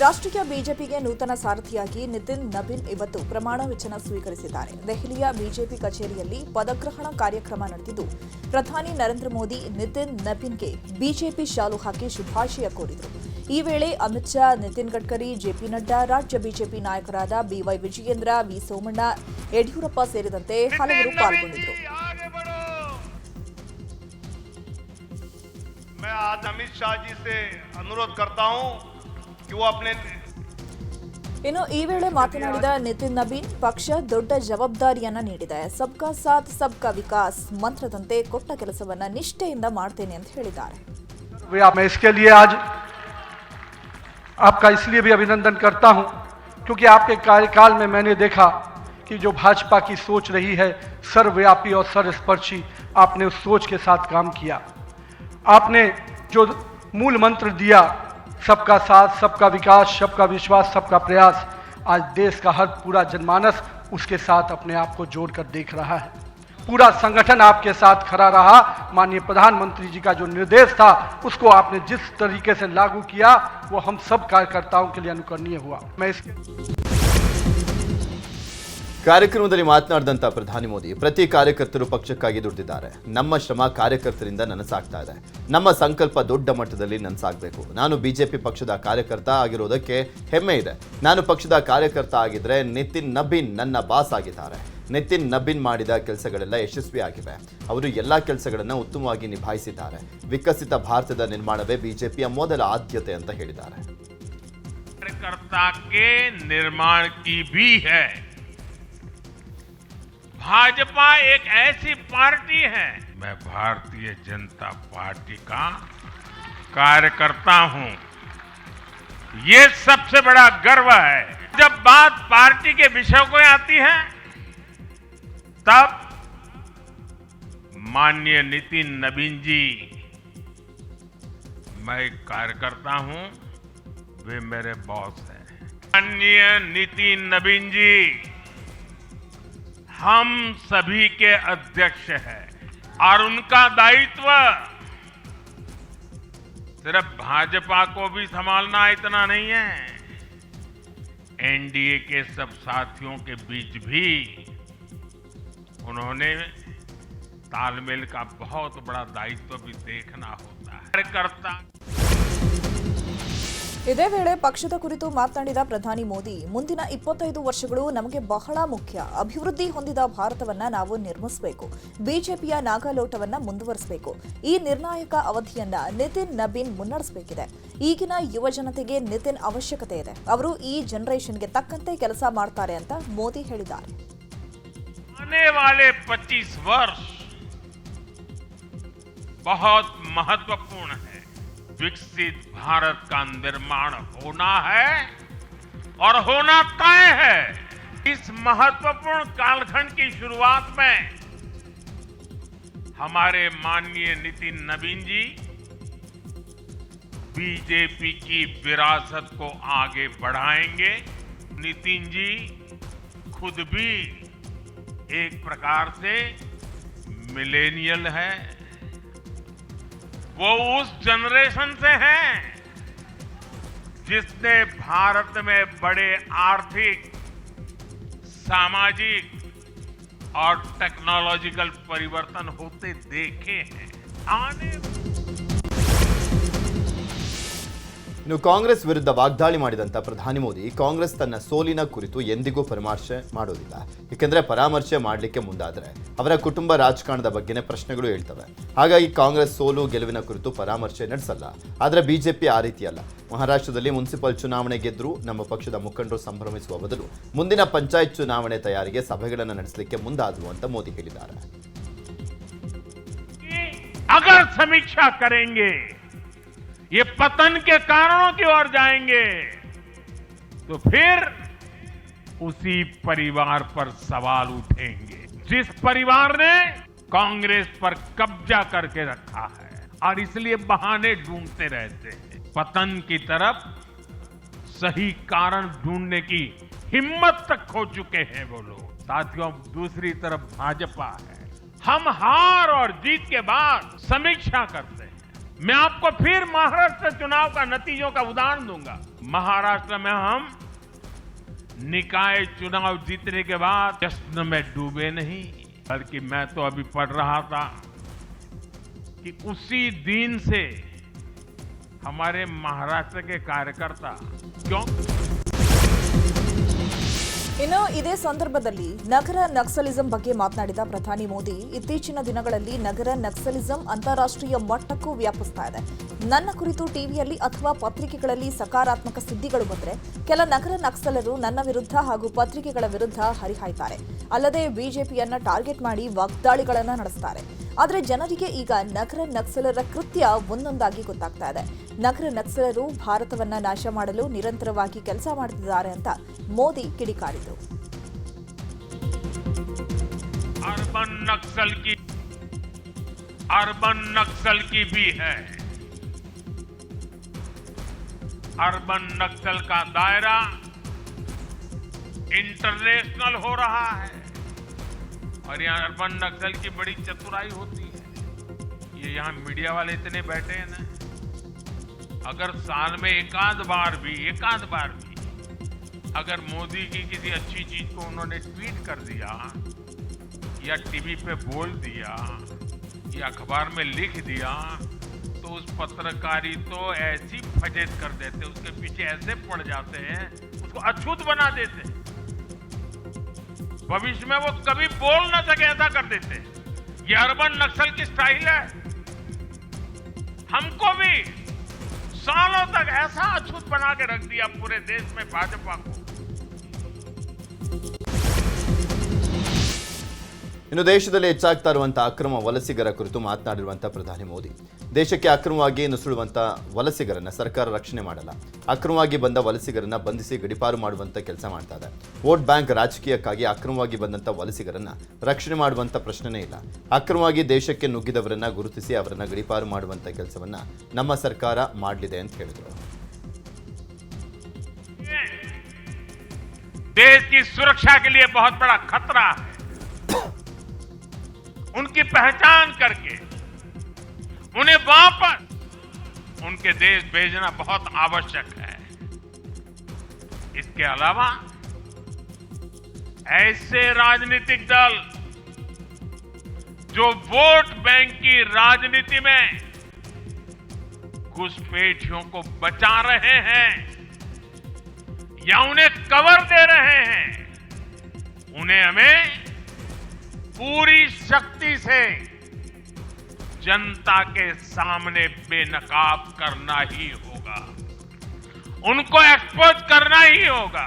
ರಾಷ್ಟ್ರೀಯ ಬಿಜೆಪಿಗೆ ನೂತನ ಸಾರಥಿಯಾಗಿ ನಿತಿನ್ ನಬೀನ್ ಇವತ್ತು ಪ್ರಮಾಣ ವಚನ ಸ್ವೀಕರಿಸಿದ್ದಾರೆ. ದೆಹಲಿಯ ಬಿಜೆಪಿ ಕಚೇರಿಯಲ್ಲಿ ಪದಗ್ರಹಣ ಕಾರ್ಯಕ್ರಮ ನಡೆದಿದ್ದು, ಪ್ರಧಾನಿ ನರೇಂದ್ರ ಮೋದಿ ನಿತಿನ್ ನಬೀನ್ಗೆ ಬಿಜೆಪಿ ಶಾಲು ಹಾಕಿ ಶುಭಾಶಯ ಕೋರಿದರು. ಈ ವೇಳೆ ಅಮಿತ್ ಶಾ, ನಿತಿನ್ ಗಡ್ಕರಿ, ಜೆಪಿ ನಡ್ಡಾ, ರಾಜ್ಯ ಬಿಜೆಪಿ ನಾಯಕರಾದ ಬಿವೈ ವಿಜಯೇಂದ್ರ, ವಿ ಸೋಮಣ್ಣ, ಯಡಿಯೂರಪ್ಪ ಸೇರಿದಂತೆ ಹಲವರು ಪಾಲ್ಗೊಂಡಿದ್ದರು. मैं आज अमित शाह जी से अनुरोध करता हूं कि वो अपने ಇನ್ನು ಈ ವೇಳೆ ಮಾತನಾಡಿದ ನಿತಿನ್ ನಬೀನ್, ಪಕ್ಷ ದೊಡ್ಡ ಜವಾಬ್ದಾರಿಯನ್ನ ನೀಡಿದೆ. ಸಬ್ಕಾ ಸಾಥ್ ಸಬ್ಕಾ ವಿಕಾಸ್ ಮಂತ್ರದಂತೆ ಕೊಟ್ಟ ಕೆಲಸವನ್ನ ನಿಷ್ಠೆಯಿಂದ ಮಾಡ್ತೇನೆ ಅಂತ ಹೇಳಿದ್ದಾರೆ. मैं इसके लिए आज आपका इसलिए भी अभिनंदन करता हूं क्योंकि आपके कार्यकाल में मैंने देखा कि जो भाजपा की सोच रही है सर्वव्यापी और सर्वस्पर्शी, आपने उस सोच के साथ काम किया. आपने जो मूल मंत्र दिया, सबका साथ, सबका विकास, सबका विश्वास, सबका प्रयास, आज देश का हर पूरा जनमानस उसके साथ अपने आप को जोड़कर देख रहा है. पूरा संगठन आपके साथ खड़ा रहा. माननीय प्रधानमंत्री जी का जो निर्देश था उसको आपने जिस तरीके से लागू किया वो हम सब कार्यकर्ताओं के लिए अनुकरणीय हुआ. मैं इसके ಕಾರ್ಯಕ್ರಮದಲ್ಲಿ ಮಾತನಾಡಿದಂಥ ಪ್ರಧಾನಿ ಮೋದಿ, ಪ್ರತಿ ಕಾರ್ಯಕರ್ತರು ಪಕ್ಷಕ್ಕಾಗಿ ದುಡಿದಿದ್ದಾರೆ. ನಮ್ಮ ಶ್ರಮ ಕಾರ್ಯಕರ್ತರಿಂದ ನನಸಾಗ್ತಾ ಇದೆ. ನಮ್ಮ ಸಂಕಲ್ಪ ದೊಡ್ಡ ಮಟ್ಟದಲ್ಲಿ ನನಸಾಗಬೇಕು. ನಾನು ಬಿಜೆಪಿ ಪಕ್ಷದ ಕಾರ್ಯಕರ್ತ ಆಗಿರೋದಕ್ಕೆ ಹೆಮ್ಮೆ ಇದೆ. ನಾನು ಪಕ್ಷದ ಕಾರ್ಯಕರ್ತ ಆಗಿದ್ರೆ ನಿತಿನ್ ನಬೀನ್ ನನ್ನ ಬಾಸ್ ಆಗಿದ್ದಾರೆ. ನಿತಿನ್ ನಬೀನ್ ಮಾಡಿದ ಕೆಲಸಗಳೆಲ್ಲ ಯಶಸ್ವಿಯಾಗಿವೆ. ಅವರು ಎಲ್ಲ ಕೆಲಸಗಳನ್ನು ಉತ್ತಮವಾಗಿ ನಿಭಾಯಿಸಿದ್ದಾರೆ. ವಿಕಸಿತ ಭಾರತದ ನಿರ್ಮಾಣವೇ ಬಿಜೆಪಿಯ ಮೊದಲ ಆದ್ಯತೆ ಅಂತ ಹೇಳಿದ್ದಾರೆ. कार्यकर्ता के निर्माण की भी है. भाजपा एक ऐसी पार्टी है, मैं भारतीय जनता पार्टी का कार्यकर्ता हूं, ये सबसे बड़ा गर्व है. जब बात पार्टी के विषय को आती है तब माननीय नितिन नबीन जी, मैं एक कार्यकर्ता हूं, वे मेरे बॉस हैं. माननीय नितिन नबीन जी हम सभी के अध्यक्ष हैं और उनका दायित्व सिर्फ भाजपा को भी संभालना इतना नहीं है, एनडीए के सब साथियों के बीच भी उन्होंने तालमेल का बहुत बड़ा दायित्व भी देखना होता है. कार्यकर्ता ಇದೇ ವೇಳೆ ಪಕ್ಷದ ಕುರಿತು ಮಾತನಾಡಿದ ಪ್ರಧಾನಿ ಮೋದಿ, ಮುಂದಿನ 25 ವರ್ಷಗಳು ನಮಗೆ ಬಹಳ ಮುಖ್ಯ. ಅಭಿವೃದ್ಧಿ ಹೊಂದಿದ ಭಾರತವನ್ನ ನಾವು ನಿರ್ಮಿಸಬೇಕು. ಬಿಜೆಪಿಯ ನಾಗಾಲೋಟವನ್ನ ಮುಂದುವರಿಸಬೇಕು. ಈ ನಿರ್ಣಾಯಕ ಅವಧಿಯನ್ನ ನಿತಿನ್ ನಬೀನ್ ಮುನ್ನಡೆಸಬೇಕಿದೆ. ಈಗಿನ ಯುವ ಜನತೆಗೆ ನಿತಿನ್ ಅವಶ್ಯಕತೆ ಇದೆ. ಅವರು ಈ ಜನರೇಷನ್ಗೆ ತಕ್ಕಂತೆ ಕೆಲಸ ಮಾಡ್ತಾರೆ ಅಂತ ಮೋದಿ ಹೇಳಿದ್ದಾರೆ. आने वाले 25 वर्ष बहुत महत्वपूर्ण है. विकसित भारत का निर्माण होना है और होना तय है. इस महत्वपूर्ण कालखंड की शुरुआत में हमारे माननीय नितिन नबीन जी बीजेपी की विरासत को आगे बढ़ाएंगे. नितिन जी खुद भी एक प्रकार से मिलेनियल है. वो उस जनरेशन से हैं जिसने भारत में बड़े आर्थिक, सामाजिक और टेक्नोलॉजिकल परिवर्तन होते देखे हैं. ಇನ್ನು ಕಾಂಗ್ರೆಸ್ ವಿರುದ್ಧ ವಾಗ್ದಾಳಿ ಮಾಡಿದಂಥ ಪ್ರಧಾನಿ ಮೋದಿ, ಕಾಂಗ್ರೆಸ್ ತನ್ನ ಸೋಲಿನ ಕುರಿತು ಎಂದಿಗೂ ಪರಾಮರ್ಶೆ ಮಾಡೋದಿಲ್ಲ. ಏಕೆಂದರೆ ಪರಾಮರ್ಶೆ ಮಾಡಲಿಕ್ಕೆ ಮುಂದಾದರೆ ಅವರ ಕುಟುಂಬ ರಾಜಕಾರಣದ ಬಗ್ಗೆನೇ ಪ್ರಶ್ನೆಗಳು ಹೇಳ್ತವೆ. ಹಾಗಾಗಿ ಕಾಂಗ್ರೆಸ್ ಸೋಲು ಗೆಲುವಿನ ಕುರಿತು ಪರಾಮರ್ಶೆ ನಡೆಸಲ್ಲ. ಆದರೆ ಬಿಜೆಪಿ ಆ ರೀತಿಯಲ್ಲ. ಮಹಾರಾಷ್ಟ್ರದಲ್ಲಿ ಮುನ್ಸಿಪಲ್ ಚುನಾವಣೆ ಗೆದ್ದರೂ ನಮ್ಮ ಪಕ್ಷದ ಮುಖಂಡರು ಸಂಭ್ರಮಿಸುವ ಬದಲು ಮುಂದಿನ ಪಂಚಾಯತ್ ಚುನಾವಣೆ ತಯಾರಿಗೆ ಸಭೆಗಳನ್ನು ನಡೆಸಲಿಕ್ಕೆ ಮುಂದಾದರು ಅಂತ ಮೋದಿ ಹೇಳಿದ್ದಾರೆ. अगर समीक्षा करेंगे, ये पतन के कारणों की ओर जाएंगे तो फिर उसी परिवार पर सवाल उठेंगे जिस परिवार ने कांग्रेस पर कब्जा करके रखा है और इसलिए बहाने ढूंढते रहते हैं. पतन की तरफ सही कारण ढूंढने की हिम्मत तक खो चुके हैं वो लोग. साथियों, दूसरी तरफ भाजपा है. हम हार और जीत के बाद समीक्षा करते हैं. मैं आपको फिर महाराष्ट्र चुनाव का नतीजों का उदाहरण दूंगा. महाराष्ट्र में हम निकाय चुनाव जीतने के बाद जश्न में डूबे नहीं, बल्कि मैं तो अभी पढ़ रहा था कि उसी दिन से हमारे महाराष्ट्र के कार्यकर्ता क्यों ಇನ್ನು ಇದೇ ಸಂದರ್ಭದಲ್ಲಿ ನಗರ ನಕ್ಸಲಿಸಂ ಬಗ್ಗೆ ಮಾತನಾಡಿದ ಪ್ರಧಾನಿ ಮೋದಿ, ಇತ್ತೀಚಿನ ದಿನಗಳಲ್ಲಿ ನಗರ ನಕ್ಸಲಿಸಂ ಅಂತಾರಾಷ್ಟ್ರೀಯ ಮಟ್ಟಕ್ಕೂ ವ್ಯಾಪಿಸ್ತಾ ಇದೆ. ನನ್ನ ಕುರಿತು ಟಿವಿಯಲ್ಲಿ ಅಥವಾ ಪತ್ರಿಕೆಗಳಲ್ಲಿ ಸಕಾರಾತ್ಮಕ ಸುದ್ದಿಗಳು ಬಂದರೆ ಕೆಲ ನಗರ ನಕ್ಸಲರು ನನ್ನ ವಿರುದ್ಧ ಹಾಗೂ ಪತ್ರಿಕೆಗಳ ವಿರುದ್ಧ ಹರಿಹಾಯ್ತಾರೆ. ಅಲ್ಲದೆ ಬಿಜೆಪಿಯನ್ನ ಟಾರ್ಗೆಟ್ ಮಾಡಿ ವಾಗ್ದಾಳಿಗಳನ್ನು ನಡೆಸ್ತಾರೆ. ಆದರೆ ಜನರಿಗೆ ಈಗ ನಗರ ನಕ್ಸಲರ ಕೃತ್ಯ ಒಂದೊಂದಾಗಿ ಗೊತ್ತಾಗ್ತಾ ಇದೆ. ನಗರ ನಕ್ಸಲರು ಭಾರತವನ್ನ ನಾಶ ಮಾಡಲು ನಿರಂತರವಾಗಿ ಕೆಲಸ ಮಾಡುತ್ತಿದ್ದಾರೆ ಅಂತ ಮೋದಿ ಕಿಡಿಕಾರಿದರು. अर्बन नक्सल की भी है। अर्बन नक्सल का दायरा इंटरनेशनल हो रहा है और यहाँ अर्बन नक्सल की बड़ी चतुराई होती है। ये यहाँ मीडिया वाले इतने बैठे हैं ना, अगर साल में एकाध बार भी अगर मोदी की किसी अच्छी चीज को उन्होंने ट्वीट कर दिया या टीवी पे बोल दिया या अखबार में लिख दिया तो उस पत्रकारी तो ऐसी फजेत कर देते, उसके पीछे ऐसे पड़ जाते हैं, उसको अछूत बना देते, भविष्य में वो कभी बोल ना सके ऐसा कर देते। ये अर्बन नक्सल की स्टाइल है। हमको भी सालों तक ऐसा अछूत बना के रख दिया पूरे देश में भाजपा को। ಇನ್ನು ದೇಶದಲ್ಲಿ ಹೆಚ್ಚಾಗ್ತಾ ಇರುವಂತಹ ಅಕ್ರಮ ವಲಸಿಗರ ಕುರಿತು ಮಾತನಾಡಿರುವಂತಹ ಪ್ರಧಾನಿ ಮೋದಿ, ದೇಶಕ್ಕೆ ಅಕ್ರಮವಾಗಿ ನುಸುಳುವಂತಹ ವಲಸಿಗರನ್ನ ಸರ್ಕಾರ ರಕ್ಷಣೆ ಮಾಡಲ್ಲ. ಅಕ್ರಮವಾಗಿ ಬಂದ ವಲಸಿಗರನ್ನ ಬಂಧಿಸಿ ಗಡಿಪಾರು ಮಾಡುವಂತ ಕೆಲಸ ಮಾಡ್ತಾ ಇದೆ. ವೋಟ್ ಬ್ಯಾಂಕ್ ರಾಜಕೀಯಕ್ಕಾಗಿ ಅಕ್ರಮವಾಗಿ ಬಂದಂತ ವಲಸಿಗರನ್ನ ರಕ್ಷಣೆ ಮಾಡುವಂತ ಪ್ರಶ್ನೆನೇ ಇಲ್ಲ. ಅಕ್ರಮವಾಗಿ ದೇಶಕ್ಕೆ ನುಗ್ಗಿದವರನ್ನ ಗುರುತಿಸಿ ಅವರನ್ನ ಗಡಿಪಾರು ಮಾಡುವಂತ ಕೆಲಸವನ್ನ ನಮ್ಮ ಸರ್ಕಾರ ಮಾಡಲಿದೆ ಅಂತ ಹೇಳಿದರು. देश की सुरक्षा के लिए बहुत बड़ा खतरा है। उनकी पहचान करके उन्हें वापस उनके देश भेजना बहुत आवश्यक है। इसके अलावा ऐसे राजनीतिक दल जो वोट बैंक की राजनीति में घुसपैठियों को बचा रहे हैं या उन्हें कवर दे रहे हैं, उन्हें हमें पूरी शक्ति से जनता के सामने बेनकाब करना ही होगा, उनको एक्सपोज करना ही होगा।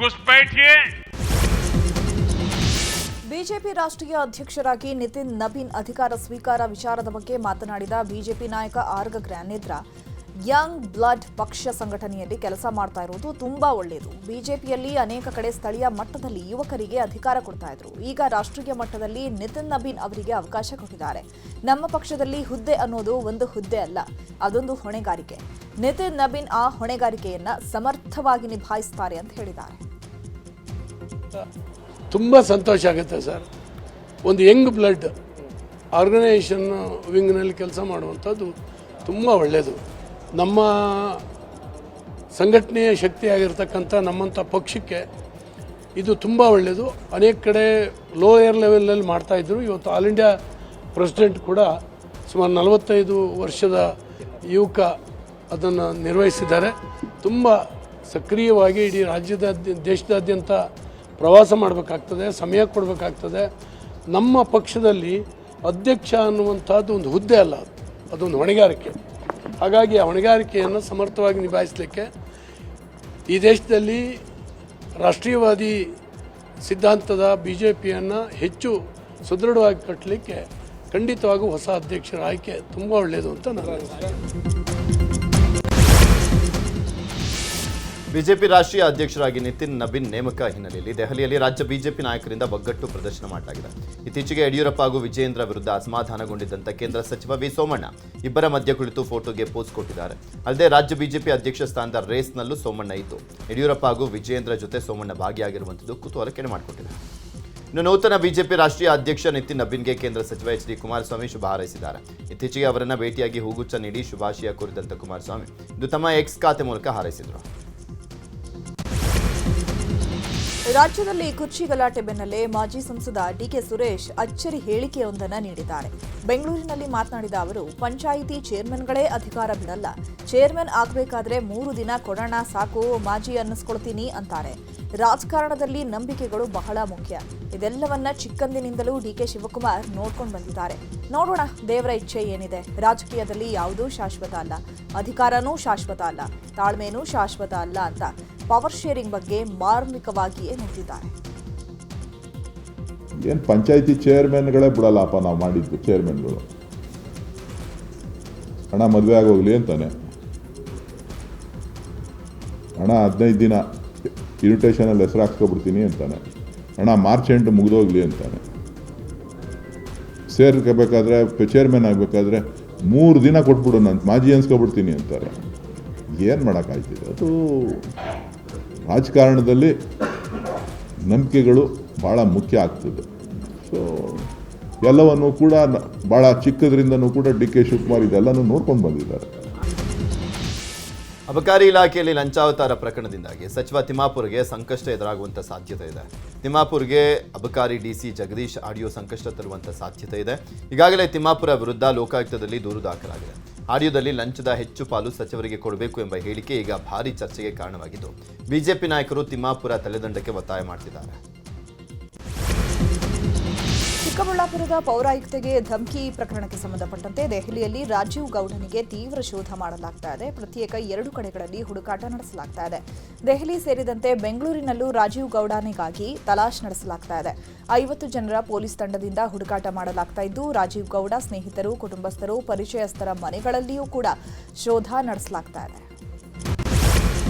घुसपैठिए। ಬಿಜೆಪಿ ರಾಷ್ಟ್ರೀಯ ಅಧ್ಯಕ್ಷರಾಗಿ ನಿತಿನ್ ನಬೀನ್ ಅಧಿಕಾರ ಸ್ವೀಕಾರ ವಿಚಾರದ ಬಗ್ಗೆ ಮಾತನಾಡಿದ ಬಿಜೆಪಿ ನಾಯಕ ಆರ್ಗ ಜ್ಞಾನೇಂದ್ರ, ಯಂಗ್ ಬ್ಲಡ್ ಪಕ್ಷ ಸಂಘಟನೆಯಲ್ಲಿ ಕೆಲಸ ಮಾಡ್ತಾ ಇರುವುದು ತುಂಬಾ ಒಳ್ಳೆಯದು. ಬಿಜೆಪಿಯಲ್ಲಿ ಅನೇಕ ಕಡೆ ಸ್ಥಳೀಯ ಮಟ್ಟದಲ್ಲಿ ಯುವಕರಿಗೆ ಅಧಿಕಾರ ಕೊಡ್ತಾ ಇದ್ರು. ಈಗ ರಾಷ್ಟ್ರೀಯ ಮಟ್ಟದಲ್ಲಿ ನಿತಿನ್ ನಬೀನ್ ಅವರಿಗೆ ಅವಕಾಶ ಕೊಟ್ಟಿದ್ದಾರೆ. ನಮ್ಮ ಪಕ್ಷದಲ್ಲಿ ಹುದ್ದೆ ಅನ್ನೋದು ಒಂದು ಹುದ್ದೆ ಅಲ್ಲ, ಅದೊಂದು ಹೊಣೆಗಾರಿಕೆ. ನಿತಿನ್ ನಬೀನ್ ಆ ಹೊಣೆಗಾರಿಕೆಯನ್ನ ಸಮರ್ಥವಾಗಿ ನಿಭಾಯಿಸುತ್ತಾರೆ ಅಂತ ಹೇಳಿದ್ದಾರೆ. ತುಂಬ ಸಂತೋಷ ಆಗುತ್ತೆ ಸರ್. ಒಂದು ಯಂಗ್ ಬ್ಲಡ್ ಆರ್ಗನೈಸೇಷನ್ ವಿಂಗ್ನಲ್ಲಿ ಕೆಲಸ ಮಾಡುವಂಥದ್ದು ತುಂಬ ಒಳ್ಳೆಯದು. ನಮ್ಮ ಸಂಘಟನೆಯ ಶಕ್ತಿಯಾಗಿರ್ತಕ್ಕಂಥ ನಮ್ಮಂಥ ಪಕ್ಷಕ್ಕೆ ಇದು ತುಂಬ ಒಳ್ಳೆಯದು. ಅನೇಕ ಕಡೆ ಲೋಯರ್ ಲೆವೆಲಲ್ಲಿ ಮಾಡ್ತಾಯಿದ್ರು. ಇವತ್ತು ಆಲ್ ಇಂಡಿಯಾ ಪ್ರೆಸಿಡೆಂಟ್ ಕೂಡ ಸುಮಾರು 45 ವರ್ಷದ ಯುವಕ ಅದನ್ನು ನಿರ್ವಹಿಸಿದ್ದಾರೆ. ತುಂಬ ಸಕ್ರಿಯವಾಗಿ ಇಡೀ ದೇಶದಾದ್ಯಂತ ಪ್ರವಾಸ ಮಾಡಬೇಕಾಗ್ತದೆ, ಸಮಯ ಕೊಡಬೇಕಾಗ್ತದೆ. ನಮ್ಮ ಪಕ್ಷದಲ್ಲಿ ಅಧ್ಯಕ್ಷ ಅನ್ನುವಂಥದ್ದು ಒಂದು ಹುದ್ದೆ ಅಲ್ಲ, ಅದೊಂದು ಹೊಣೆಗಾರಿಕೆ. ಹಾಗಾಗಿ ಆ ಹೊಣೆಗಾರಿಕೆಯನ್ನು ಸಮರ್ಥವಾಗಿ ನಿಭಾಯಿಸಲಿಕ್ಕೆ ಈ ದೇಶದಲ್ಲಿ ರಾಷ್ಟ್ರೀಯವಾದಿ ಸಿದ್ಧಾಂತದ ಬಿಜೆಪಿಯನ್ನು ಹೆಚ್ಚು ಸುದೃಢವಾಗಿ ಕಟ್ಟಲಿಕ್ಕೆ ಖಂಡಿತವಾಗೂ ಹೊಸ ಅಧ್ಯಕ್ಷರ ಆಯ್ಕೆ ತುಂಬ ಒಳ್ಳೆಯದು ಅಂತ ನಾನು ಬಿಜೆಪಿ ರಾಷ್ಟ್ರೀಯ ಅಧ್ಯಕ್ಷರಾಗಿ ನಿತಿನ್ ನಬೀನ್ ನೇಮಕ ಹಿನ್ನೆಲೆಯಲ್ಲಿ ದೆಹಲಿಯಲ್ಲಿ ರಾಜ್ಯ ಬಿಜೆಪಿ ನಾಯಕರಿಂದ ಒಗ್ಗಟ್ಟು ಪ್ರದರ್ಶನ ಮಾಡಲಾಗಿದೆ. ಇತ್ತೀಚೆಗೆ ಯಡಿಯೂರಪ್ಪ ಹಾಗೂ ವಿಜಯೇಂದ್ರ ವಿರುದ್ಧ ಅಸಮಾಧಾನಗೊಂಡಿದ್ದಂಥ ಕೇಂದ್ರ ಸಚಿವ ವಿ ಸೋಮಣ್ಣ ಇಬ್ಬರ ಮಧ್ಯ ಕುಳಿತು ಫೋಟೋಗೆ ಪೋಸ್ ಕೊಟ್ಟಿದ್ದಾರೆ. ಅಲ್ಲದೆ ರಾಜ್ಯ ಬಿಜೆಪಿ ಅಧ್ಯಕ್ಷ ಸ್ಥಾನದ ರೇಸ್ನಲ್ಲೂ ಸೋಮಣ್ಣ ಇದ್ದು ಯಡಿಯೂರಪ್ಪ ಹಾಗೂ ವಿಜಯೇಂದ್ರ ಜೊತೆ ಸೋಮಣ್ಣ ಭಾಗಿಯಾಗಿರುವಂಥದ್ದು ಕುತೂಹಲ ಕೆಡೆ ಮಾಡಿಕೊಟ್ಟಿದೆ. ಇನ್ನು ನೂತನ ಬಿಜೆಪಿ ರಾಷ್ಟ್ರೀಯ ಅಧ್ಯಕ್ಷ ನಿತಿನ್ ನಬೀನ್ಗೆ ಕೇಂದ್ರ ಸಚಿವ ಎಚ್ ಡಿ ಕುಮಾರಸ್ವಾಮಿ ಶುಭ ಹಾರೈಸಿದ್ದಾರೆ. ಇತ್ತೀಚೆಗೆ ಅವರನ್ನ ಭೇಟಿಯಾಗಿ ಹೂಗುಚ್ಛ ನೀಡಿ ಶುಭಾಶಯ ಕೋರಿದಂತ ಕುಮಾರಸ್ವಾಮಿ ಇದು ತಮ್ಮ ಎಕ್ಸ್ ಖಾತೆ ಮೂಲಕ ಹಾರೈಸಿದರು. ರಾಜ್ಯದಲ್ಲಿ ಕುರ್ಚಿ ಗಲಾಟೆ ಬೆನ್ನಲ್ಲೇ ಮಾಜಿ ಸಂಸದ ಡಿಕೆ ಸುರೇಶ್ ಅಚ್ಚರಿ ಹೇಳಿಕೆಯೊಂದನ್ನು ನೀಡಿದ್ದಾರೆ. ಬೆಂಗಳೂರಿನಲ್ಲಿ ಮಾತನಾಡಿದ ಅವರು, ಪಂಚಾಯಿತಿ ಚೇರ್ಮನ್ಗಳೇ ಅಧಿಕಾರ ಬಿಡಲ್ಲ, ಚೇರ್ಮನ್ ಆಗಬೇಕಾದ್ರೆ 3 ದಿನ ಕೊಡೋಣ ಸಾಕು, ಮಾಜಿ ಅನ್ನಿಸ್ಕೊಳ್ತೀನಿ ಅಂತಾರೆ. ರಾಜಕಾರಣದಲ್ಲಿ ನಂಬಿಕೆಗಳು ಬಹಳ ಮುಖ್ಯ. ಇದೆಲ್ಲವನ್ನ ಚಿಕ್ಕಂದಿನಿಂದಲೂ ಡಿಕೆ ಶಿವಕುಮಾರ್ ನೋಡ್ಕೊಂಡು ಬಂದಿದ್ದಾರೆ. ನೋಡೋಣ ದೇವರ ಇಚ್ಛೆ ಏನಿದೆ. ರಾಜಕೀಯದಲ್ಲಿ ಯಾವುದೂ ಶಾಶ್ವತ ಅಲ್ಲ, ಅಧಿಕಾರನೂ ಶಾಶ್ವತ ಅಲ್ಲ, ತಾಳ್ಮೆನೂ ಶಾಶ್ವತ ಅಲ್ಲ ಅಂತ ಪವರ್ ಶೇರಿಂಗ್ ಬಗ್ಗೆ ಮಾರ್ಮಿಕವಾಗಿಯೇ ನುಡಿದಿದ್ದಾರೆ. ಏನು ಪಂಚಾಯತಿ ಚೇರ್ಮನ್ಗಳೇ ಬಿಡಲ್ಲಪ್ಪ, ನಾವು ಮಾಡಿದ್ದು ಚೇರ್ಮನ್ಗಳು ಹಣ ಮದುವೆ ಆಗೋಗ್ಲಿ ಅಂತಾನೆ, ಹಣ 15 ದಿನ ಇನ್ವಿಟೇಷನಲ್ಲಿ ಹೆಸರು ಹಾಕ್ಸ್ಕೊಬಿಡ್ತೀನಿ ಅಂತಾನೆ, ಹಣ ಮಾರ್ಚ್ ಎಂಟು ಮುಗಿದೋಗ್ಲಿ ಅಂತಾನೆ, ಸೇರ್ಕೋಬೇಕಾದ್ರೆ ಚೇರ್ಮನ್ ಆಗಬೇಕಾದ್ರೆ 3 ದಿನ ಕೊಟ್ಬಿಡು ನಾನು ಮಾಜಿ ಅನ್ಸ್ಕೊಬಿಡ್ತೀನಿ ಅಂತಾರೆ. ಏನು ಮಾಡೋಕ್ಕಾಗ್ತಿದೆ? ಅದು ರಾಜಕಾರಣದಲ್ಲಿ ನಂಬಿಕೆಗಳು ಭಾಳ ಮುಖ್ಯ ಆಗ್ತದೆ. ಸೊ ಎಲ್ಲವನ್ನೂ ಕೂಡ ಭಾಳ ಚಿಕ್ಕದ್ರಿಂದನೂ ಕೂಡ ಡಿ ಕೆ ಶಿವಕುಮಾರ್ ಇದೆಲ್ಲನೂ ನೋಡ್ಕೊಂಡು ಬಂದಿದ್ದಾರೆ. ಅಬಕಾರಿ ಇಲಾಖೆಯಲ್ಲಿ ಲಂಚಾವತಾರ ಪ್ರಕರಣದಿಂದಾಗಿ ಸಚಿವ ತಿಮ್ಮಾಪುರ್ಗೆ ಸಂಕಷ್ಟ ಎದುರಾಗುವಂಥ ಸಾಧ್ಯತೆ ಇದೆ. ತಿಮ್ಮಾಪುರ್ಗೆ ಅಬಕಾರಿ ಡಿಸಿ ಜಗದೀಶ್ ಆಡಿಯೋ ಸಂಕಷ್ಟ ತರುವಂಥ ಸಾಧ್ಯತೆ ಇದೆ. ಈಗಾಗಲೇ ತಿಮ್ಮಾಪುರ ವಿರುದ್ಧ ಲೋಕಾಯುಕ್ತದಲ್ಲಿ ದೂರು ದಾಖಲಾಗಿದೆ. ಆಡಿಯೋದಲ್ಲಿ ಲಂಚದ ಹೆಚ್ಚು ಪಾಲು ಸಚಿವರಿಗೆ ಕೊಡಬೇಕು ಎಂಬ ಹೇಳಿಕೆ ಈಗ ಭಾರೀ ಚರ್ಚೆಗೆ ಕಾರಣವಾಗಿದ್ದು, ಬಿಜೆಪಿ ನಾಯಕರು ತಿಮ್ಮಾಪುರ ತಲೆದಂಡಕ್ಕೆ ಒತ್ತಾಯ ಮಾಡ್ತಿದ್ದಾರೆ. ಚಿಕ್ಕಬಳ್ಳಾಪುರದ ಪೌರಾಯುಕ್ತೆಗೆ ಧಮಕಿ ಪ್ರಕರಣಕ್ಕೆ ಸಂಬಂಧಪಟ್ಟಂತೆ ದೆಹಲಿಯಲ್ಲಿ ರಾಜೀವ್ ಗೌಡನಿಗೆ ತೀವ್ರ ಶೋಧ ಮಾಡಲಾಗ್ತಾ ಇದೆ. ಪ್ರತ್ಯೇಕ 2 ಕಡೆಗಳಲ್ಲಿ ಹುಡುಕಾಟ ನಡೆಸಲಾಗ್ತಾ ಇದೆ. ದೆಹಲಿ ಸೇರಿದಂತೆ ಬೆಂಗಳೂರಿನಲ್ಲೂ ರಾಜೀವ್ ಗೌಡನಿಗಾಗಿ ತಲಾಶ್ ನಡೆಸಲಾಗ್ತಾ ಇದೆ. 50 ಜನರ ಪೊಲೀಸ್ ತಂಡದಿಂದ ಹುಡುಕಾಟ ಮಾಡಲಾಗ್ತಾ ಇದ್ದು, ರಾಜೀವ್ ಗೌಡ ಸ್ನೇಹಿತರು, ಕುಟುಂಬಸ್ಥರು, ಪರಿಚಯಸ್ಥರ ಮನೆಗಳಲ್ಲಿಯೂ ಕೂಡ ಶೋಧ ನಡೆಸಲಾಗ್ತಾ ಇದೆ.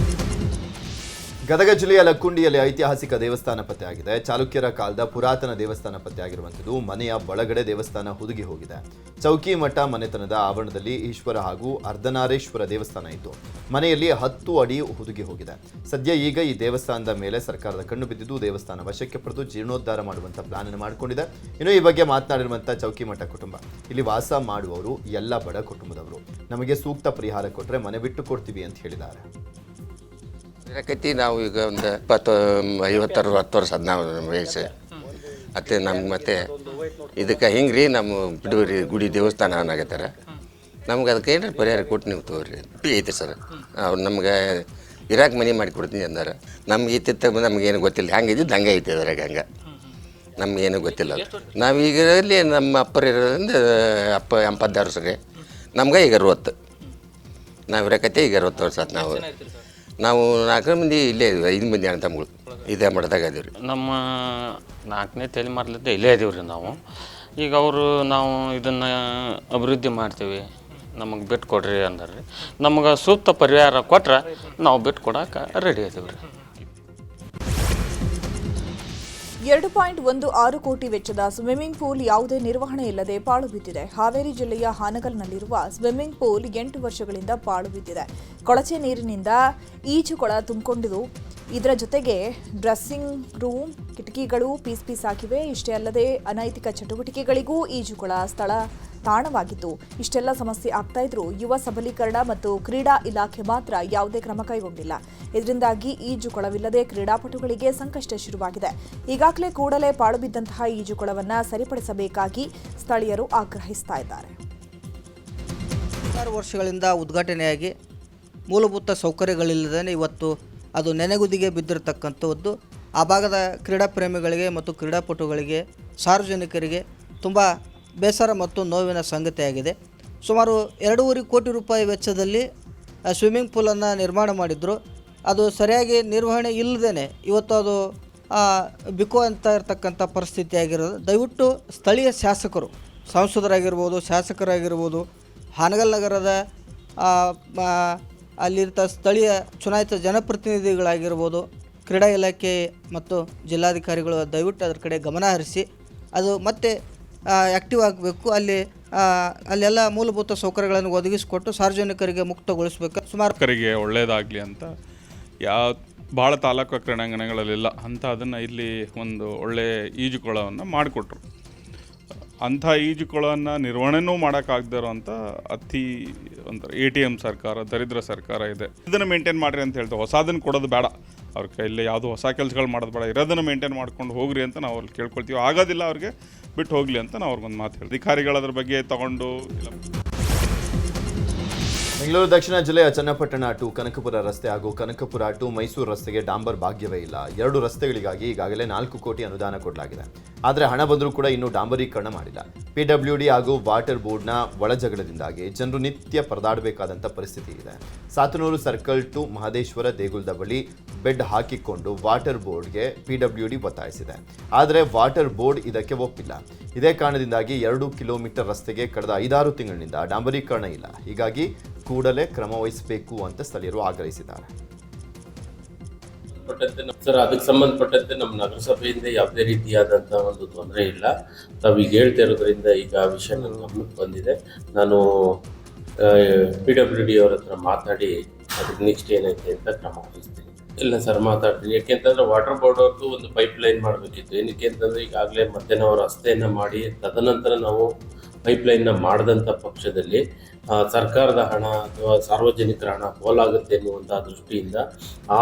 ಗದಗ ಜಿಲ್ಲೆಯ ಲಕ್ಕುಂಡಿಯಲ್ಲಿ ಐತಿಹಾಸಿಕ ದೇವಸ್ಥಾನ ಪತ್ತೆಯಾಗಿದೆ. ಚಾಲುಕ್ಯರ ಕಾಲದ ಪುರಾತನ ದೇವಸ್ಥಾನ ಪತ್ತೆಯಾಗಿರುವಂಥದ್ದು. ಮನೆಯ ಒಳಗಡೆ ದೇವಸ್ಥಾನ ಹುದುಗಿ ಹೋಗಿದೆ. ಚೌಕಿ ಮಠ ಮನೆತನದ ಆವರಣದಲ್ಲಿ ಈಶ್ವರ ಹಾಗೂ ಅರ್ಧನಾರೇಶ್ವರ ದೇವಸ್ಥಾನ ಇತ್ತು. ಮನೆಯಲ್ಲಿ 10 ಅಡಿ ಹುದುಗಿ ಹೋಗಿದೆ. ಸದ್ಯ ಈಗ ಈ ದೇವಸ್ಥಾನದ ಮೇಲೆ ಸರ್ಕಾರದ ಕಣ್ಣು ಬಿದ್ದಿದ್ದು, ದೇವಸ್ಥಾನ ವಶಕ್ಕೆ ಪಡೆದು ಜೀರ್ಣೋದ್ಧಾರ ಮಾಡುವಂಥ ಪ್ಲಾನ್ ಅನ್ನು ಮಾಡಿಕೊಂಡಿದೆ. ಇನ್ನು ಈ ಬಗ್ಗೆ ಮಾತನಾಡಿರುವಂಥ ಚೌಕಿ ಮಠ ಕುಟುಂಬ, ಇಲ್ಲಿ ವಾಸ ಮಾಡುವವರು ಎಲ್ಲ ಬಡ ಕುಟುಂಬದವರು, ನಮಗೆ ಸೂಕ್ತ ಪರಿಹಾರ ಕೊಟ್ಟರೆ ಮನೆ ಬಿಟ್ಟು ಕೊಡ್ತೀವಿ ಅಂತ ಹೇಳಿದ್ದಾರೆ. ಇರಕೈತಿ ನಾವು ಈಗ ಒಂದು 50-60 ವರ್ಷ ಆದ ನಾವು ವಯಸ್ಸು ಮತ್ತು ನಮ್ಗೆ ಮತ್ತೆ ಇದಕ್ಕೆ ಹಿಂಗೆ ರೀ ನಮ್ಮ ಬಿಡುವರಿ ಗುಡಿ ದೇವಸ್ಥಾನ ಅನ್ನಾಗತ್ತಾರ. ನಮ್ಗೆ ಅದಕ್ಕೆ ಏನಾರು ಪರಿಹಾರ ಕೊಟ್ಟು ನೀವು ತಗೋರಿ ಐತೆ ಸರ್. ಅವ್ರು ನಮ್ಗೆ ಇರಾಕ್ ಮನೆ ಮಾಡಿ ಕೊಡ್ತೀನಿ ಅಂದಾರ. ನಮ್ಗೆ ಇತ್ತಿತ್ತ ನಮಗೇನು ಗೊತ್ತಿಲ್ಲ, ಹಂಗೆ ಇದ್ದಿದ್ದು ಹಂಗೆ ಐತೆ ಅದ್ರಾಗ. ಹಂಗೆ ನಮಗೇನು ಗೊತ್ತಿಲ್ಲ. ನಾವೀಗ ಇಲ್ಲಿ ನಮ್ಮ ಅಪ್ಪರು ಇರೋದ್ರಿಂದ 86 ವರ್ಷ ರೀ. ನಮ್ಗೆ ಈಗ 60. ನಾವು ಇರಕೈತೆ ಈಗ 60 ವರ್ಷ ಆಯ್ತು. ನಾವು 4 ಮಂದಿ ಇಲ್ಲೇ ಇದೀವಿ, 5 ಮಂದಿ ಅಣ್ಣ ತಮ್ಮಗಳು ಇದೇ ಮಠದಾಗ ಇದೀವಿ ರೀ. ನಮ್ಮ 4ನೇ ತಲೆಮಾರ್ಲಿದ್ದ ಇಲ್ಲೇ ಇದೀವಿ ರೀ ನಾವು. ಈಗ ಅವರು ನಾವು ಇದನ್ನು ಅಭಿವೃದ್ಧಿ ಮಾಡ್ತೀವಿ, ನಮಗೆ ಬಿಟ್ಟು ಕೊಡ್ರಿ ಅಂದಾರ್ರಿ. ನಮಗೆ ಸೂಕ್ತ ಪರಿಹಾರ ಕೊಟ್ರೆ ನಾವು ಬಿಟ್ಟು ಕೊಡೋಕೆ ರೆಡಿ ಇದೀವಿ ರೀ. 2.16 ಕೋಟಿ ವೆಚ್ಚದ ಸ್ವಿಮ್ಮಿಂಗ್ ಪೂಲ್ ಯಾವುದೇ ನಿರ್ವಹಣೆ ಇಲ್ಲದೆ ಪಾಳು ಬಿದ್ದಿದೆ. ಹಾವೇರಿ ಜಿಲ್ಲೆಯ ಹಾನಗಲ್ನಲ್ಲಿರುವ ಸ್ವಿಮ್ಮಿಂಗ್ ಪೂಲ್ 8 ವರ್ಷಗಳಿಂದ ಪಾಳು ಬಿದ್ದಿದೆ. ಕೊಳಚೆ ನೀರಿನಿಂದ ಈಜುಕೊಳ ತುಂಬಿಕೊಂಡಿದ್ದು, ಇದರ ಜೊತೆಗೆ ಡ್ರೆಸ್ಸಿಂಗ್ ರೂಮ್, ಕಿಟಕಿಗಳು ಪೀಸ್ ಆಗಿವೆ. ಇಷ್ಟೇ ಅಲ್ಲದೆ ಅನೈತಿಕ ಚಟುವಟಿಕೆಗಳಿಗೂ ಈಜುಕೊಳ ಸ್ಥಳ ತಾಣವಾಗಿತ್ತು. ಇಷ್ಟೆಲ್ಲ ಸಮಸ್ಯೆ ಆಗ್ತಾ ಇದ್ರೂ ಯುವ ಸಬಲೀಕರಣ ಮತ್ತು ಕ್ರೀಡಾ ಇಲಾಖೆ ಮಾತ್ರ ಯಾವುದೇ ಕ್ರಮ ಕೈಗೊಂಡಿಲ್ಲ. ಇದರಿಂದಾಗಿ ಈಜುಕೊಳವಿಲ್ಲದೆ ಕ್ರೀಡಾಪಟುಗಳಿಗೆ ಸಂಕಷ್ಟ ಶುರುವಾಗಿದೆ. ಈಗಾಗಲೇ ಕೂಡಲೇ ಪಾಳು ಬಿದ್ದಂತಹ ಈಜುಕೊಳವನ್ನು ಸರಿಪಡಿಸಬೇಕಾಗಿ ಸ್ಥಳೀಯರು ಆಗ್ರಹಿಸ್ತಾ ಇದ್ದಾರೆ. 6 ವರ್ಷಗಳಿಂದ ಉದ್ಘಾಟನೆಯಾಗಿ ಮೂಲಭೂತ ಸೌಕರ್ಯಗಳಿಲ್ಲದೇ ಇವತ್ತು ಅದು ನೆನೆಗುದಿಗೆ ಬಿದ್ದಿರತಕ್ಕಂಥದ್ದು ಆ ಭಾಗದ ಕ್ರೀಡಾ ಪ್ರೇಮಿಗಳಿಗೆ ಮತ್ತು ಕ್ರೀಡಾಪಟುಗಳಿಗೆ, ಸಾರ್ವಜನಿಕರಿಗೆ ತುಂಬ ಬೇಸರ ಮತ್ತು ನೋವಿನ ಸಂಗತಿಯಾಗಿದೆ. ಸುಮಾರು 2.5 ಕೋಟಿ ರೂಪಾಯಿ ವೆಚ್ಚದಲ್ಲಿ ಸ್ವಿಮ್ಮಿಂಗ್ ಪೂಲನ್ನು ನಿರ್ಮಾಣ ಮಾಡಿದ್ರು. ಅದು ಸರಿಯಾಗಿ ನಿರ್ವಹಣೆ ಇಲ್ಲದೇ ಇವತ್ತು ಅದು ಬಿಕೋ ಅಂತ ಇರತಕ್ಕಂಥ ಪರಿಸ್ಥಿತಿ ಆಗಿರೋದು. ದಯವಿಟ್ಟು ಸ್ಥಳೀಯ ಶಾಸಕರು, ಸಂಸದರಾಗಿರ್ಬೋದು, ಶಾಸಕರಾಗಿರ್ಬೋದು, ಹಾನಗಲ್ ನಗರದ ಅಲ್ಲಿರ್ತ ಸ್ಥಳೀಯ ಚುನಾಯಿತ ಜನಪ್ರತಿನಿಧಿಗಳಾಗಿರ್ಬೋದು, ಕ್ರೀಡಾ ಇಲಾಖೆ ಮತ್ತು ಜಿಲ್ಲಾಧಿಕಾರಿಗಳು ದಯವಿಟ್ಟು ಅದರ ಕಡೆ ಗಮನ ಹರಿಸಿ ಅದು ಮತ್ತೆ ಆ್ಯಕ್ಟಿವ್ ಆಗಬೇಕು. ಅಲ್ಲೆಲ್ಲ ಮೂಲಭೂತ ಸೌಕರ್ಯಗಳನ್ನು ಒದಗಿಸಿಕೊಟ್ಟು ಸಾರ್ವಜನಿಕರಿಗೆ ಮುಕ್ತಗೊಳಿಸಬೇಕು. ಸುಮಾರು ಒಳ್ಳೆಯದಾಗಲಿ ಅಂತ ಭಾಳ ತಾಲೂಕು ಕ್ರೀಡಾಂಗಣಗಳಲ್ಲಿಲ್ಲ ಅಂತ ಅದನ್ನು ಇಲ್ಲಿ ಒಂದು ಒಳ್ಳೆಯ ಈಜುಕೊಳವನ್ನು ಮಾಡಿಕೊಟ್ರು. ಅಂಥ ಈಜುಕೊಳವನ್ನು ನಿರ್ವಹಣೆನೂ ಮಾಡೋಕ್ಕಾಗದೇ ಇರೋವಂಥ ಅತಿ ಒಂಥರ ATM ಸರ್ಕಾರ, ದರಿದ್ರ ಸರ್ಕಾರ ಇದೆ. ಇದನ್ನು ಮೇಂಟೈನ್ ಮಾಡಿರಿ ಅಂತ ಹೇಳ್ತೇವೆ, ಹೊಸದನ್ನು ಕೊಡೋದು ಬೇಡ, ಅವ್ರ ಕೈಯಲ್ಲಿ ಯಾವುದೋ ಹೊಸ ಕೆಲಸಗಳು ಮಾಡೋದು ಬೇಡ, ಇರೋದನ್ನು ಮೇಂಟೈನ್ ಮಾಡ್ಕೊಂಡು ಹೋಗ್ರಿ ಅಂತ ನಾವು ಅಲ್ಲಿ ಕೇಳ್ಕೊಳ್ತೀವಿ. ಆಗೋದಿಲ್ಲ ಅವ್ರಿಗೆ ಬಿಟ್ಟು ಹೋಗಲಿ ಅಂತ ನಾವು ಅವ್ರಿಗೊಂದು ಮಾತು ಹೇಳ್ತೀವಿ. ಅಧಿಕಾರಿಗಳು ಅದ್ರ ಬಗ್ಗೆ ತಗೊಂಡು ಇಲ್ಲ. ಬೆಂಗಳೂರು ದಕ್ಷಿಣ ಜಿಲ್ಲೆಯ ಚನ್ನಪಟ್ಟಣ ಟು ಕನಕಪುರ ರಸ್ತೆ ಹಾಗೂ ಕನಕಪುರ ಟು ಮೈಸೂರು ರಸ್ತೆಗೆ ಡಾಂಬರ್ ಭಾಗ್ಯವೇ ಇಲ್ಲ. 2 ರಸ್ತೆಗಳಿಗಾಗಿ ಈಗಾಗಲೇ 4 ಕೋಟಿ ಅನುದಾನ ಕೊಡಲಾಗಿದೆ. ಆದರೆ ಹಣ ಬಂದರೂ ಕೂಡ ಇನ್ನೂ ಡಾಂಬರೀಕರಣ ಮಾಡಿಲ್ಲ. PWD ಹಾಗೂ ವಾಟರ್ ಬೋರ್ಡ್ನ ಒಳಜಗಳದಿಂದಾಗಿ ಜನರು ನಿತ್ಯ ಪರದಾಡಬೇಕಾದಂಥ ಪರಿಸ್ಥಿತಿ ಇದೆ. ಸಾತನೂರು ಸರ್ಕಲ್ ಟು ಮಹದೇಶ್ವರ ದೇಗುಲದ ಬಳಿ ಬೆಡ್ ಹಾಕಿಕೊಂಡು ವಾಟರ್ ಬೋರ್ಡ್ಗೆ PWD ಒತ್ತಾಯಿಸಿದೆ. ಆದರೆ ವಾಟರ್ ಬೋರ್ಡ್ ಇದಕ್ಕೆ ಒಪ್ಪಿಲ್ಲ. ಇದೇ ಕಾರಣದಿಂದಾಗಿ 2 ಕಿಲೋಮೀಟರ್ ರಸ್ತೆಗೆ ಕಳೆದ 5-6 ತಿಂಗಳಿನಿಂದ ಡಾಂಬರೀಕರಣ ಇಲ್ಲ. ಹೀಗಾಗಿ ಕೂಡಲೇ ಕ್ರಮ ವಹಿಸಬೇಕು ಅಂತ ಸ್ಥಳೀಯರು ಆಗ್ರಹಿಸಿದ್ದಾರೆ. ಸರ್, ಅದಕ್ಕೆ ಸಂಬಂಧಪಟ್ಟಂತೆ ನಮ್ಮ ನಗರಸಭೆಯಿಂದ ಯಾವುದೇ ರೀತಿಯಾದಂಥ ಒಂದು ತೊಂದರೆ ಇಲ್ಲ. ತಾವೀಗ ಹೇಳ್ತಾ ಇರೋದ್ರಿಂದ ಈಗ ಆ ವಿಷಯ ನನ್ನ ಗಮನಕ್ಕೆ ಬಂದಿದೆ. ನಾನು PWD ಅವ್ರ ಹತ್ರ ಮಾತಾಡಿ ಅದಕ್ಕೆ ನೆಕ್ಸ್ಟ್ ಏನೈತೆ ಅಂತ ಕ್ರಮ ವಹಿಸ್ತೀನಿ. ಇಲ್ಲ ಸರ್, ಮಾತಾಡ್ತೀನಿ. ಯಾಕೆಂತಂದರೆ ವಾಟರ್ ಬೋರ್ಡ್ ಅವ್ರದ್ದು ಒಂದು ಪೈಪ್ ಲೈನ್ ಮಾಡಬೇಕಿತ್ತು. ಏನಕ್ಕೆ ಅಂತಂದರೆ ಈಗಾಗಲೇ ಮತ್ತೆ ನಾವು ರಸ್ತೆಯನ್ನು ಮಾಡಿ ತದನಂತರ ನಾವು ಪೈಪ್ಲೈನ್ನ ಮಾಡಿದಂಥ ಪಕ್ಷದಲ್ಲಿ ಸರ್ಕಾರದ ಹಣ ಅಥವಾ ಸಾರ್ವಜನಿಕರ ಹಣ ಪೋಲಾಗುತ್ತೆ ಎನ್ನುವಂಥ ದೃಷ್ಟಿಯಿಂದ ಆ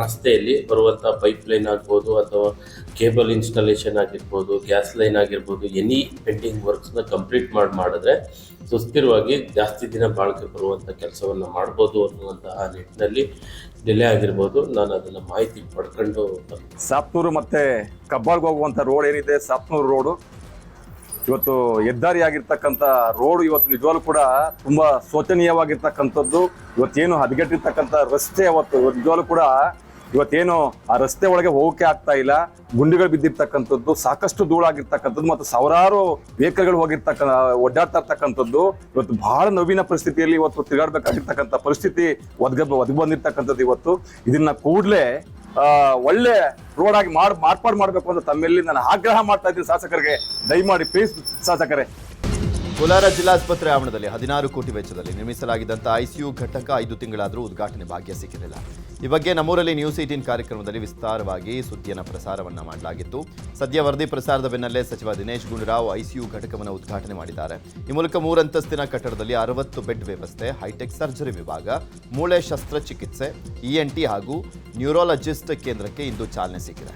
ರಸ್ತೆಯಲ್ಲಿ ಬರುವಂಥ ಪೈಪ್ಲೈನ್ ಆಗ್ಬೋದು ಅಥವಾ ಕೇಬಲ್ ಇನ್ಸ್ಟಾಲೇಷನ್ ಆಗಿರ್ಬೋದು, ಗ್ಯಾಸ್ ಲೈನ್ ಆಗಿರ್ಬೋದು, ಎನಿ ಪೆಂಡಿಂಗ್ ವರ್ಕ್ಸ್ನ ಕಂಪ್ಲೀಟ್ ಮಾಡಿದ್ರೆ ಸುಸ್ಥಿರವಾಗಿ ಜಾಸ್ತಿ ದಿನ ಬಾಳಿಕೆ ಬರುವಂಥ ಕೆಲಸವನ್ನು ಮಾಡ್ಬೋದು ಅನ್ನುವಂತಹ ನಿಟ್ಟಿನಲ್ಲಿ ಡಿಲೇ ಆಗಿರ್ಬೋದು. ನಾನು ಅದನ್ನು ಮಾಹಿತಿ ಪಡ್ಕೊಂಡು ಸಾಪ್ನೂರು ಮತ್ತು ಕಬ್ಬಾಳ್ಗೆ ಹೋಗುವಂಥ ರೋಡ್ ಏನಿದೆ, ಸಾಪ್ನೂರು ರೋಡು ಇವತ್ತು ಹೆದ್ದಾರಿ ಆಗಿರ್ತಕ್ಕಂಥ ರೋಡ್ ಇವತ್ತು ನಿಜವಾಗ್ಲೂ ಕೂಡ ತುಂಬ ಶೋಚನೀಯವಾಗಿರ್ತಕ್ಕಂಥದ್ದು. ಇವತ್ತೇನು ಹದಗೆಟ್ಟಿರ್ತಕ್ಕಂಥ ರಸ್ತೆ ನಿಜವಾಗ್ಲೂ ಕೂಡ ಇವತ್ತೇನು ಆ ರಸ್ತೆ ಒಳಗೆ ಹೋಗೋಕೆ ಆಗ್ತಾ ಇಲ್ಲ. ಗುಂಡಿಗಳು ಬಿದ್ದಿರ್ತಕ್ಕಂಥದ್ದು, ಸಾಕಷ್ಟು ಧೂಳಾಗಿರ್ತಕ್ಕಂಥದ್ದು ಮತ್ತು ಸಾವಿರಾರು ವೆಹಿಕಲ್ಗಳು ಒಡ್ಡಾಡ್ತಾ ಇರ್ತಕ್ಕಂಥದ್ದು ಇವತ್ತು ಬಹಳ ನೋವಿನ ಪರಿಸ್ಥಿತಿಯಲ್ಲಿ ಇವತ್ತು ತಿರುಗಾಡಬೇಕಾಗಿರ್ತಕ್ಕಂಥ ಪರಿಸ್ಥಿತಿ ಒದಗಿ ಬಂದಿರ್ತಕ್ಕಂಥದ್ದು. ಇವತ್ತು ಇದನ್ನ ಕೂಡಲೇ ಒಳ್ಳೆ ರೋಡ್ ಆಗಿ ಮಾರ್ಪಾಡು ಮಾಡಬೇಕು ಅಂತ ತಮ್ಮಲ್ಲಿ ನಾನು ಆಗ್ರಹ ಮಾಡ್ತಾ ಇದ್ದೀನಿ ಶಾಸಕರಿಗೆ. ದಯಮಾಡಿ ಪ್ಲೀಸ್ ಶಾಸಕರೇ. ಕೋಲಾರ ಜಿಲ್ಲಾಸ್ಪತ್ರೆ ಆವರಣದಲ್ಲಿ 16 ಕೋಟಿ ವೆಚ್ಚದಲ್ಲಿ ನಿರ್ಮಿಸಲಾಗಿದ್ದಂಥ ICU ಘಟಕ 5 ತಿಂಗಳಾದರೂ ಉದ್ಘಾಟನೆ ಭಾಗ್ಯ ಸಿಕ್ಕಿರಲಿಲ್ಲ. ಈ ಬಗ್ಗೆ ನಮ್ಮೂರಲ್ಲಿ ನ್ಯೂಸ್ 18 ಕಾರ್ಯಕ್ರಮದಲ್ಲಿ ವಿಸ್ತಾರವಾಗಿ ಸುದ್ದಿಯನ್ನು ಪ್ರಸಾರವನ್ನು ಮಾಡಲಾಗಿತ್ತು. ಸದ್ಯ ವರದಿ ಪ್ರಸಾರದ ಬೆನ್ನಲ್ಲೇ ಸಚಿವ ದಿನೇಶ್ ಗುಂಡೂರಾವ್ ICU ಘಟಕವನ್ನು ಉದ್ಘಾಟನೆ ಮಾಡಿದ್ದಾರೆ. ಈ ಮೂಲಕ 3 ಅಂತಸ್ತಿನ ಕಟ್ಟಡದಲ್ಲಿ 60 ಬೆಡ್ ವ್ಯವಸ್ಥೆ, ಹೈಟೆಕ್ ಸರ್ಜರಿ ವಿಭಾಗ, ಮೂಳೆ ಶಸ್ತ್ರಚಿಕಿತ್ಸೆ, ENT ಹಾಗೂ ನ್ಯೂರಾಲಜಿಸ್ಟ್ ಕೇಂದ್ರಕ್ಕೆ ಇಂದು ಚಾಲನೆ ಸಿಕ್ಕಿದೆ.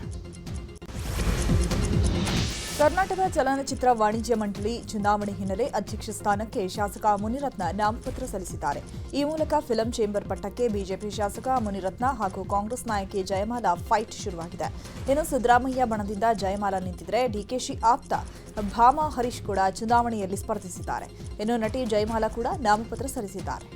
ಕರ್ನಾಟಕ ಚಲನಚಿತ್ರ ವಾಣಿಜ್ಯ ಮಂಡಳಿ ಚುನಾವಣೆ ಹಿನ್ನೆಲೆ ಅಧ್ಯಕ್ಷ ಸ್ಥಾನಕ್ಕೆ ಶಾಸಕ ಮುನಿರತ್ನ ನಾಮಪತ್ರ ಸಲ್ಲಿಸಿದ್ದಾರೆ. ಈ ಮೂಲಕ ಫಿಲಂ ಚೇಂಬರ್ ಪಟ್ಟಕ್ಕೆ ಬಿಜೆಪಿ ಶಾಸಕ ಮುನಿರತ್ನ ಹಾಗೂ ಕಾಂಗ್ರೆಸ್ ನಾಯಕಿ ಜಯಮಾಲಾ ಫೈಟ್ ಶುರುವಾಗಿದೆ. ಇನ್ನು ಸಿದ್ದರಾಮಯ್ಯ ಬಣದಿಂದ ಜಯಮಾಲಾ ನಿಂತಿದ್ರೆ DKಶಿ ಆಪ್ತ ಭಾಮಾ ಹರೀಶ್ ಕೂಡ ಚುನಾವಣೆಯಲ್ಲಿ ಸ್ಪರ್ಧಿಸಿದ್ದಾರೆ. ಇನ್ನು ನಟಿ ಜಯಮಾಲಾ ಕೂಡ ನಾಮಪತ್ರ ಸಲ್ಲಿಸಿದ್ದಾರೆ.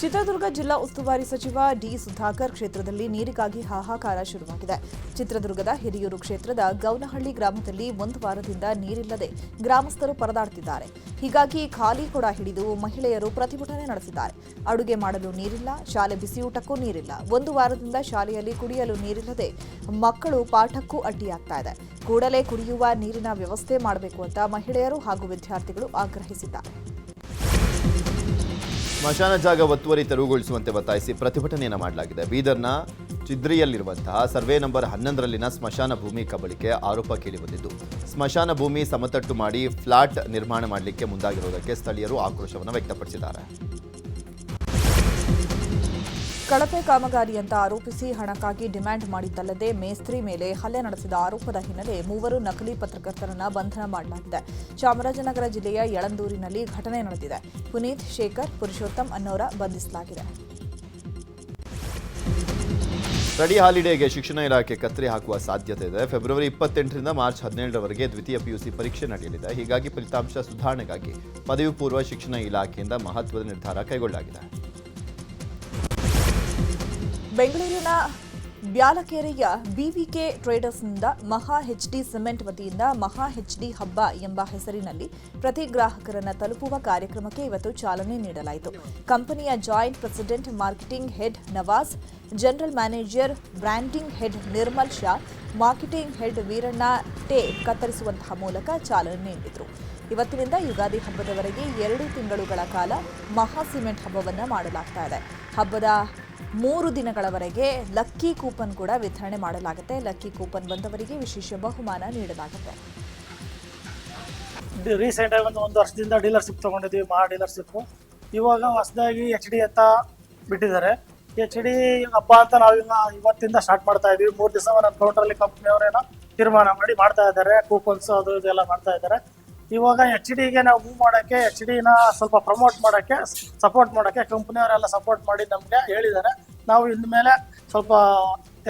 ಚಿತ್ರದುರ್ಗ ಜಿಲ್ಲಾ ಉಸ್ತುವಾರಿ ಸಚಿವ ಡಿ ಸುಧಾಕರ್ ಕ್ಷೇತ್ರದಲ್ಲಿ ನೀರಿಗಾಗಿ ಹಾಹಾಕಾರ ಶುರುವಾಗಿದೆ. ಚಿತ್ರದುರ್ಗದ ಹಿರಿಯೂರು ಕ್ಷೇತ್ರದ ಗೌನಹಳ್ಳಿ ಗ್ರಾಮದಲ್ಲಿ 1 ವಾರದಿಂದ ನೀರಿಲ್ಲದೆ ಗ್ರಾಮಸ್ಥರು ಪರದಾಡುತ್ತಿದ್ದಾರೆ. ಹೀಗಾಗಿ ಖಾಲಿ ಕೊಡ ಹಿಡಿದು ಮಹಿಳೆಯರು ಪ್ರತಿಭಟನೆ ನಡೆಸಿದ್ದಾರೆ. ಅಡುಗೆ ಮಾಡಲು ನೀರಿಲ್ಲ, ಶಾಲೆ ಬಿಸಿಯೂಟಕ್ಕೂ ನೀರಿಲ್ಲ. 1 ವಾರದಿಂದ ಶಾಲೆಯಲ್ಲಿ ಕುಡಿಯಲು ನೀರಿಲ್ಲದೆ ಮಕ್ಕಳು ಪಾಠಕ್ಕೂ ಅಡ್ಡಿಯಾಗ್ತಾ ಇದೆ. ಕೂಡಲೇ ಕುಡಿಯುವ ನೀರಿನ ವ್ಯವಸ್ಥೆ ಮಾಡಬೇಕು ಅಂತ ಮಹಿಳೆಯರು ಹಾಗೂ ವಿದ್ಯಾರ್ಥಿಗಳು ಆಗ್ರಹಿಸಿದ್ದಾರೆ. ಸ್ಮಶಾನ ಜಾಗ ಒತ್ತುವರಿ ತೆರವುಗೊಳಿಸುವಂತೆ ಒತ್ತಾಯಿಸಿ ಪ್ರತಿಭಟನೆಯನ್ನು ಮಾಡಲಾಗಿದೆ. ಬೀದರ್ನ ಚಿದ್ರಿಯಲ್ಲಿರುವಂತಹ ಸರ್ವೆ ನಂಬರ್ 11ರಲ್ಲಿನ ಸ್ಮಶಾನ ಭೂಮಿ ಕಬಳಿಕೆ ಆರೋಪ ಕೇಳಿಬಂದಿದ್ದು, ಸ್ಮಶಾನ ಭೂಮಿ ಸಮತಟ್ಟು ಮಾಡಿ ಫ್ಲಾಟ್ ನಿರ್ಮಾಣ ಮಾಡಲಿಕ್ಕೆ ಮುಂದಾಗಿರುವುದಕ್ಕೆ ಸ್ಥಳೀಯರು ಆಕ್ರೋಶವನ್ನು ವ್ಯಕ್ತಪಡಿಸಿದ್ದಾರೆ. ಕಳಪೆ ಕಾಮಗಾರಿ ಅಂತ ಆರೋಪಿಸಿ ಹಣಕ್ಕಾಗಿ ಡಿಮ್ಯಾಂಡ್ ಮಾಡಿದ್ದಲ್ಲದೆ ಮೇಸ್ತ್ರಿ ಮೇಲೆ ಹಲ್ಲೆ ನಡೆಸಿದ ಆರೋಪದ ಹಿನ್ನೆಲೆ 3 ನಕಲಿ ಪತ್ರಕರ್ತರನ್ನ ಬಂಧನ ಮಾಡಲಾಗಿದೆ. ಚಾಮರಾಜನಗರ ಜಿಲ್ಲೆಯ ಯಳಂದೂರಿನಲ್ಲಿ ಘಟನೆ ನಡೆದಿದೆ. ಪುನೀತ್, ಶೇಖರ್, ಪುರುಷೋತ್ತಮ್ ಅನ್ನೋರ ಬಂಧಿಸಲಾಗಿದೆ. ಸ್ಟಡಿ ಹಾಲಿಡೇಗೆ ಶಿಕ್ಷಣ ಇಲಾಖೆ ಕತ್ತರಿ ಹಾಕುವ ಸಾಧ್ಯತೆ ಇದೆ. ಫೆಬ್ರವರಿ 28ರಿಂದ ಮಾರ್ಚ್ 17ರವರೆಗೆ ದ್ವಿತೀಯ PUC ಪರೀಕ್ಷೆ ನಡೆಯಲಿದೆ. ಹೀಗಾಗಿ ಫಲಿತಾಂಶ ಸುಧಾರಣೆಗಾಗಿ ಪದವಿ ಪೂರ್ವ ಶಿಕ್ಷಣ ಇಲಾಖೆಯಿಂದ ಮಹತ್ವದ ನಿರ್ಧಾರ ಕೈಗೊಳ್ಳಲಾಗಿದೆ. ಬೆಂಗಳೂರಿನ ಬ್ಯಾಲಕೆರೆಯ BVK ಟ್ರೇಡರ್ಸ್ನಿಂದ ಮಹಾ HD ಸಿಮೆಂಟ್ ವತಿಯಿಂದ ಮಹಾ HD ಹಬ್ಬ ಎಂಬ ಹೆಸರಿನಲ್ಲಿ ಪ್ರತಿ ಗ್ರಾಹಕರನ್ನ ತಲುಪುವ ಕಾರ್ಯಕ್ರಮಕ್ಕೆ ಇವತ್ತು ಚಾಲನೆ ನೀಡಲಾಯಿತು. ಕಂಪನಿಯ joint president marketing head Nawaz, general manager branding head Nirmal Shah, marketing head Veeranna tape ಕತ್ತರಿಸುವಂತಹ ಮೂಲಕ ಚಾಲನೆ ನೀಡಿದರು. ಇವತ್ತಿನಿಂದ ಯುಗಾದಿ ಹಬ್ಬದವರೆಗೆ 2 ತಿಂಗಳುಗಳ ಕಾಲ ಮಹಾ ಸಿಮೆಂಟ್ ಹಬ್ಬವನ್ನು ಮಾಡಲಾಗ್ತಾ ಇದೆ. ಹಬ್ಬದ 3 ದಿನಗಳವರೆಗೆ ಲಕ್ಕಿ ಕೂಪನ್ ಕೂಡ ವಿತರಣೆ ಮಾಡಲಾಗುತ್ತೆ. ಲಕ್ಕಿ ಕೂಪನ್ ಬಂದವರಿಗೆ ವಿಶೇಷ ಬಹುಮಾನ ನೀಡಲಾಗುತ್ತೆ. ರೀಸೆಂಟ್ ಆಗಿ ಒಂದು ವರ್ಷದಿಂದ ಡೀಲರ್ಶಿಪ್ ತಗೊಂಡಿದ್ವಿ, ಮಹಾ ಡೀಲರ್ಶಿಪ್. ಇವಾಗ ಹೊಸದಾಗಿ HD ಅಂತ ಬಿಟ್ಟಿದ್ದಾರೆ. HD ಹಬ್ಬ ಅಂತ ನಾವಿನ್ನ ಇವತ್ತಿಂದ ಸ್ಟಾರ್ಟ್ ಮಾಡ್ತಾ ಇದೀವಿ. 3 ದಿವಸ ನಮ್ಮ ಕೌಂಟರಲ್ಲಿ ಕಂಪ್ನಿಯವರೇನೋ ತೀರ್ಮಾನ ಮಾಡಿ ಮಾಡ್ತಾ ಇದ್ದಾರೆ. ಕೂಪನ್ಸ್ ಅದು ಇದೆಲ್ಲ ಮಾಡ್ತಾ ಇದ್ದಾರೆ. ಇವಾಗ HDಗೆ ನಾವು ಮೂವ್ ಮಾಡೋಕ್ಕೆ, HDನ ಸ್ವಲ್ಪ ಪ್ರಮೋಟ್ ಮಾಡೋಕ್ಕೆ, ಸಪೋರ್ಟ್ ಮಾಡೋಕ್ಕೆ ಕಂಪ್ನಿಯವರೆಲ್ಲ ಸಪೋರ್ಟ್ ಮಾಡಿ ನಮಗೆ ಹೇಳಿದ್ದಾರೆ. ನಾವು ಇನ್ಮೇಲೆ ಸ್ವಲ್ಪ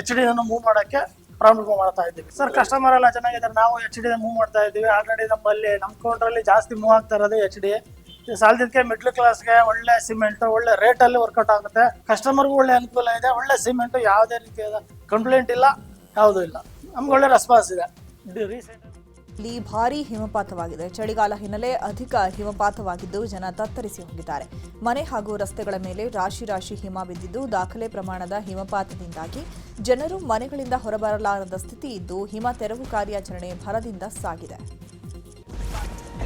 HDನ ಮೂವ್ ಮಾಡೋಕ್ಕೆ ಪ್ರಾರಂಭ ಮಾಡ್ತಾ ಇದ್ದೀವಿ. ಸರ್, ಕಸ್ಟಮರ್ ಎಲ್ಲ ಚೆನ್ನಾಗಿದ್ದಾರೆ. ನಾವು HD ಮೂವ್ ಮಾಡ್ತಾ ಇದ್ದೀವಿ. ಆಲ್ರೆಡಿ ನಮ್ಮ ಕೌಂಟ್ರಲ್ಲಿ ಜಾಸ್ತಿ ಮೂವ್ ಆಗ್ತಾ ಇರೋದು HD. ಸಾಲದಕ್ಕೆ ಮಿಡ್ಲ್ ಕ್ಲಾಸ್ಗೆ ಒಳ್ಳೆ ಸಿಮೆಂಟ್ ಒಳ್ಳೆ ರೇಟಲ್ಲಿ ವರ್ಕೌಟ್ ಆಗುತ್ತೆ. ಕಸ್ಟಮರ್ಗೂ ಒಳ್ಳೆ ಅನುಕೂಲ ಇದೆ. ಒಳ್ಳೆ ಸಿಮೆಂಟ್, ಯಾವುದೇ ರೀತಿಯಾದ ಕಂಪ್ಲೇಂಟ್ ಇಲ್ಲ, ಯಾವುದೂ ಇಲ್ಲ. ನಮ್ಗೆ ಒಳ್ಳೆ ರೆಸ್ಪಾನ್ಸ್ ಇದೆ. ಇಲ್ಲಿ ಭಾರೀ ಹಿಮಪಾತವಾಗಿದೆ. ಚಳಿಗಾಲ ಹಿನ್ನೆಲೆ ಅಧಿಕ ಹಿಮಪಾತವಾಗಿದ್ದು ಜನ ತತ್ತರಿಸಿ ಹೋಗಿದ್ದಾರೆ. ಮನೆ ಹಾಗೂ ರಸ್ತೆಗಳ ಮೇಲೆ ರಾಶಿ ರಾಶಿ ಹಿಮ ಬಿದ್ದಿದ್ದು ದಾಖಲೆ ಪ್ರಮಾಣದ ಹಿಮಪಾತದಿಂದಾಗಿ ಜನರು ಮನೆಗಳಿಂದ ಹೊರಬರಲಾರದ ಸ್ಥಿತಿ ಇದ್ದು ಹಿಮ ತೆರವು ಕಾರ್ಯಾಚರಣೆ ಭರದಿಂದ ಸಾಗಿದೆ.